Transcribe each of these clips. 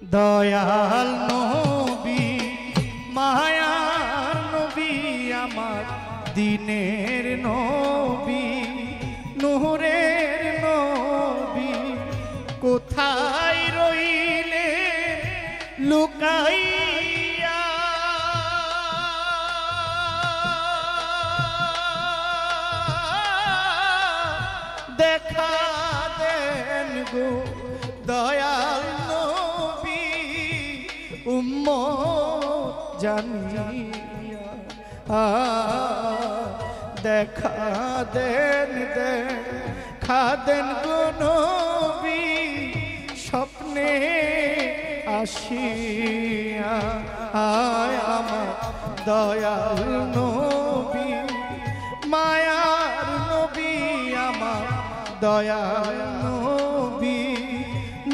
দয়াল নবী মায়ার নবী আমার দিনের নবী নূরের নবী কোথায় রইলে লুকাইয়া দেখা দেন গো দয়াল নবী উম্মত জানিয়া দেখা দেন দেখা দেন গো নবী স্বপ্নে আসিয়া আমার দয়াল নবী মায়ার নবী আমার দয়াল নবী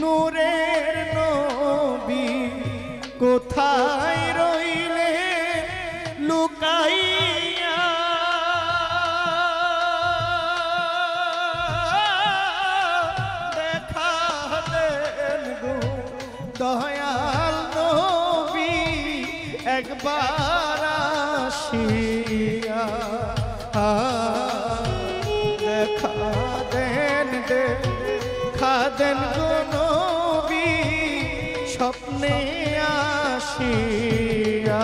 নূরের নবী কোথায় রইলে লুকাইয়া দেখা দেন গো দয়াল নবী একবার আসিয়া দেখা দেন দেখা দেন গো নবী স্বপ্নে আসিয়া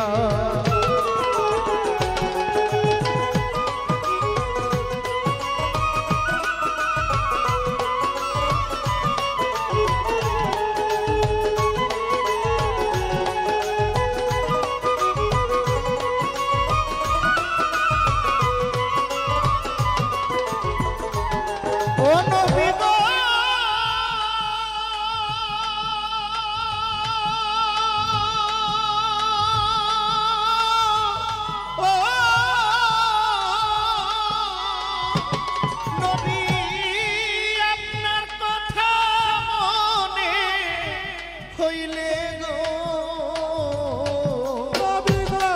ও নবী গো ও নবী আপনার কথা মনে হইলে গো নবী গো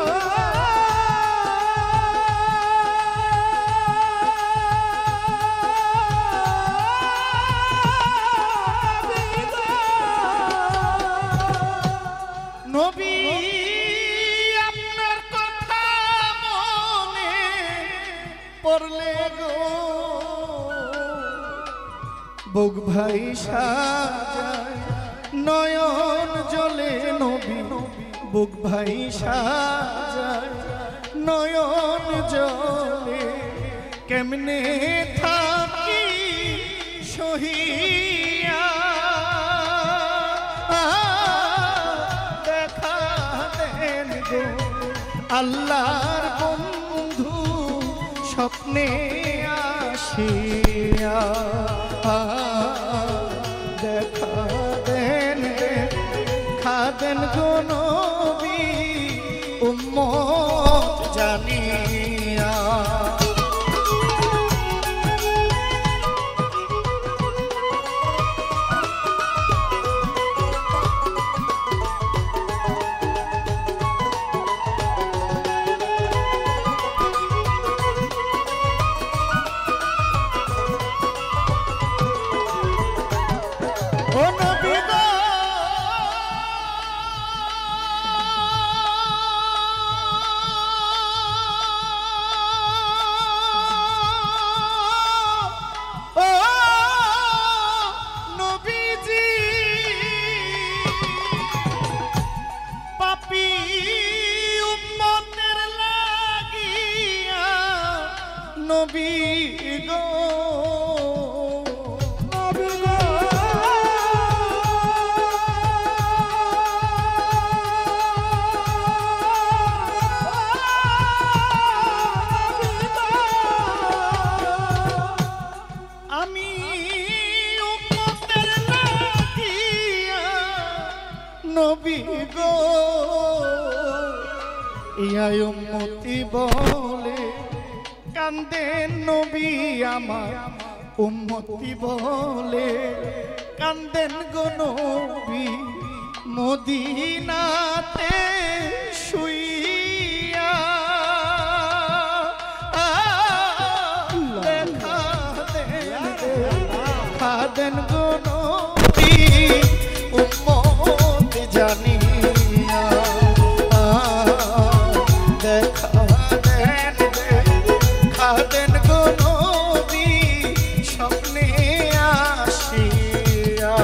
নবী আপনার কথা মনে পড়লে গো বুক ভাই সাজায় নয়ন জলে নবী বুক ভাই সাজায় নয়ন জলে কেমনে থাকি সহিয়া আল্লাহর বন্ধু স্বপ্নে আসিয়া দেখা দেন খাদেন গো নবী উম্মত জানিয়া ও নবী গো ও নবীজি পাপী উম্মতের লাগিয়া নবী গো আমি উম্মতের লাগিয়া নবী গো ইয়া উম্মতি বলে কান্দেন নবী আমার উম্মতি বলে কান্দেন গো নবী মদিনাতে শুইয়া দেখা দেন গো নবী উম্মত জানিয়া দেখা দেন দেখা দেন গো নবী স্বপ্নে আসিয়া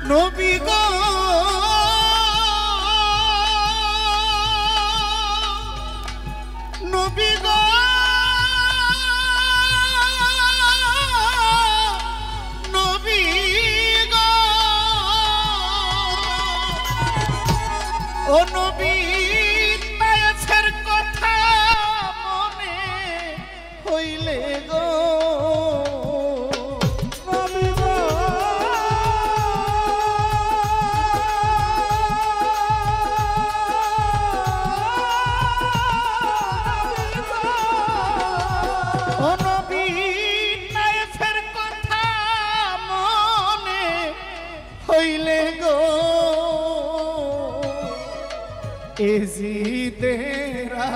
নবী গো নবী গো নবী গো ও নবী তায়েফের কথা মনে হইলে গো হইলে গো এজিদেরা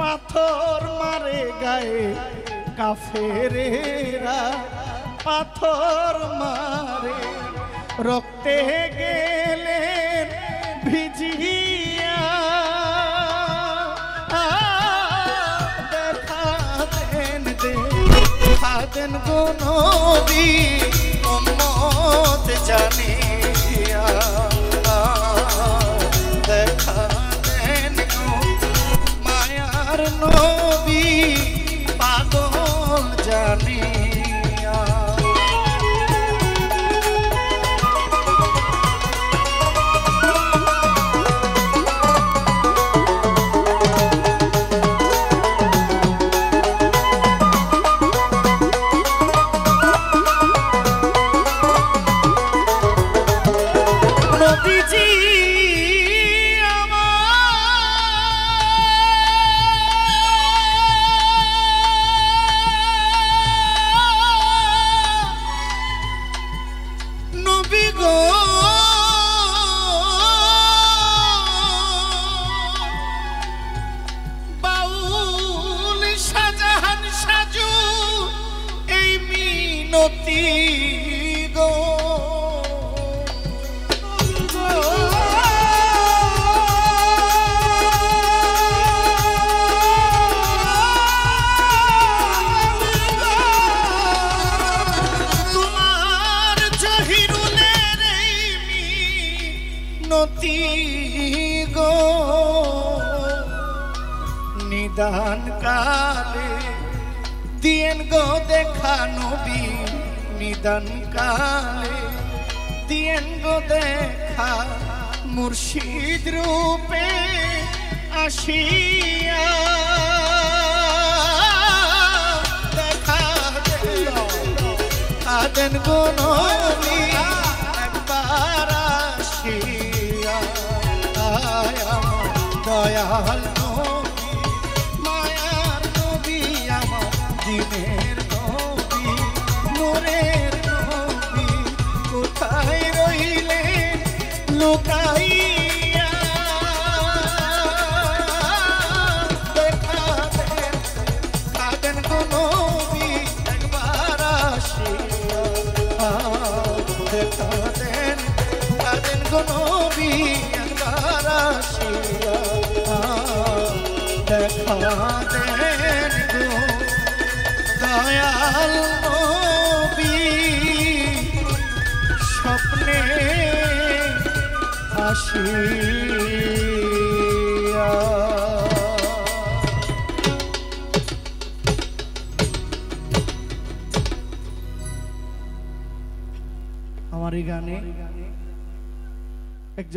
পাথর মারে গায়ে কাফেরেরা পাথর মারে রক্তে গেলেন ভিজিয়া দেখা দেন গো নবী উম্মত জানিয়া দেখা দেন গো মায়ার নবী পাগল জানিয়া বাউল শাহজাহান সাজু এই মিনতি গো তোমার জহিরুলের এই মিনতি গো নিদান কালে দিয়েন গো দেখা নবী নিদান কালে দিয়েন গো দেখা মুর্শিদ রূপে আসিয়া দেখা দেন গো নবী একবার আসিয়া দয়াল দিনের নবী নূরের নবী কোথায় রইলে লুকাইয়া দেখা দেন গো নবী একবার আসিয়া দেখা দেন গো নবী একবার আসিয়া দেখা দেন গো দয়াল নবী স্বপ্নে আসিয়া আমার এই গানে একজন